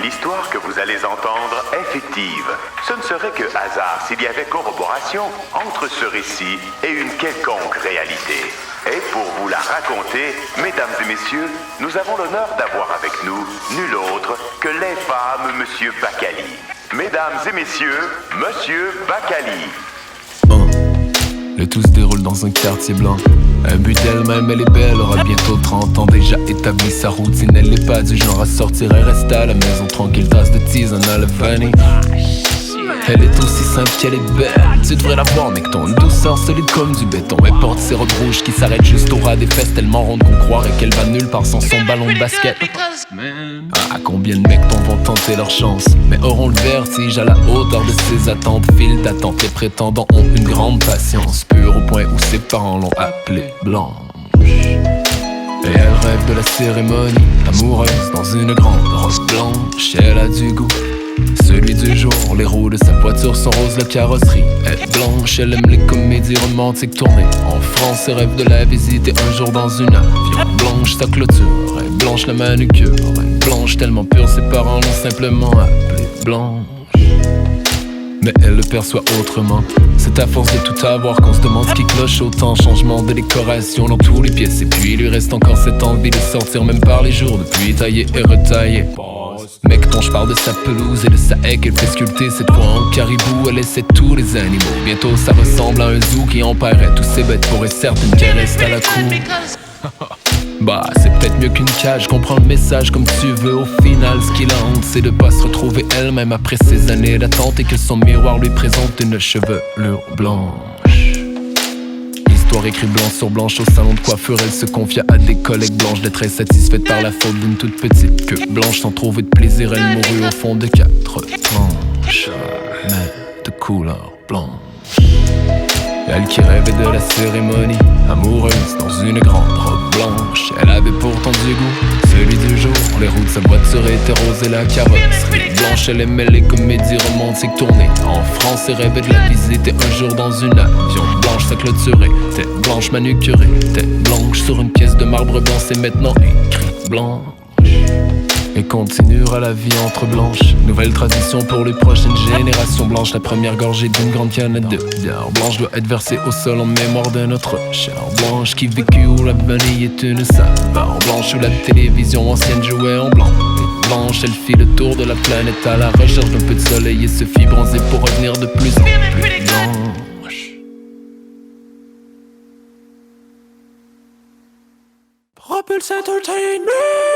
L'histoire que vous allez entendre est fictive. Ce ne serait que hasard s'il y avait corroboration entre ce récit et une quelconque réalité. Et pour vous la raconter, mesdames et messieurs, nous avons l'honneur d'avoir avec nous nul autre que l'infâme Monsieur Bacali. Mesdames et messieurs, Monsieur Bacali. Le tout se déroule dans un quartier blanc. Un but d'elle-même, elle est belle, aura bientôt 30 ans. Déjà établi sa routine, elle n'est pas du genre à sortir et rester à la maison tranquille. Tasse de tisane à la vanille. Elle est aussi simple qu'elle est belle. Tu devrais la voir, mec, ton douceur solide comme du béton. Elle porte ses robes rouges qui s'arrêtent juste au ras des fesses, tellement ronde qu'on croirait qu'elle va nulle part sans son ballon de basket. Ah, combien de mecs vont tenter leur chance, mais auront le vertige à la hauteur de ses attentes. File d'attente, les prétendants ont une grande patience, pure au point où ses parents l'ont appelée Blanche. Et elle rêve de la cérémonie amoureuse dans une grande robe blanche. Elle a du goût, celui du jour. Les roues de sa voiture sont roses, la carrosserie est blanche. Elle aime les comédies romantiques tournées en France et rêve de la visiter un jour dans une avion. Blanche sa clôture, est blanche la manucure, est blanche tellement pure ses parents l'ont simplement appelée Blanche. Mais elle le perçoit autrement. C'est à force de tout avoir qu'on se demande ce qui cloche autant. Changement de décoration dans tous les pièces. Et puis il lui reste encore cette envie de sortir même par les jours, de pluie tailler et retailler. Mec, quand je parle de sa pelouse et de sa haie qu'elle fait sculpter cette fois en caribou, elle essaie tous les animaux. Bientôt ça ressemble à un zoo qui empaillerait tous ces bêtes pour être certaine qu'elle reste à la cour. Bah, c'est peut-être mieux qu'une cage, comprends le message comme tu veux. Au final, ce qui la honte, c'est de pas se retrouver elle-même après ces années d'attente et que son miroir lui présente une chevelure blanche. Histoire écrite blanc sur blanche au salon de coiffure, elle se confia à des collègues blanches d'être insatisfaite par la faute d'une toute petite queue blanche. Sans trouver de plaisir, elle mourut au fond de 4 planches, mais de couleur blanche. Elle qui rêvait de la cérémonie amoureuse dans une grande robe blanche. Elle avait pourtant du goût, celui du jour. Les roues de sa voiture étaient roses et la carrosserie blanche. Elle aimait les comédies romantiques tournées en France et rêvait de la visiter un jour dans une avion. Blanche sa clôturée, tête blanche manucurée, tête blanche sur une pièce de marbre blanc. C'est maintenant écrit Blanche. Et continuera la vie entre blanches. Nouvelle tradition pour les prochaines générations blanches. La première gorgée d'une grande canette de bière blanche doit être versée au sol en mémoire de notre chère Blanche qui vécut où la vanille est une saveur blanche, où la télévision ancienne jouait en blanc. Et Blanche, elle fit le tour de la planète à la recherche d'un peu de soleil et se fit bronzer pour revenir de plus en plus blanche. Propulse Entertainment.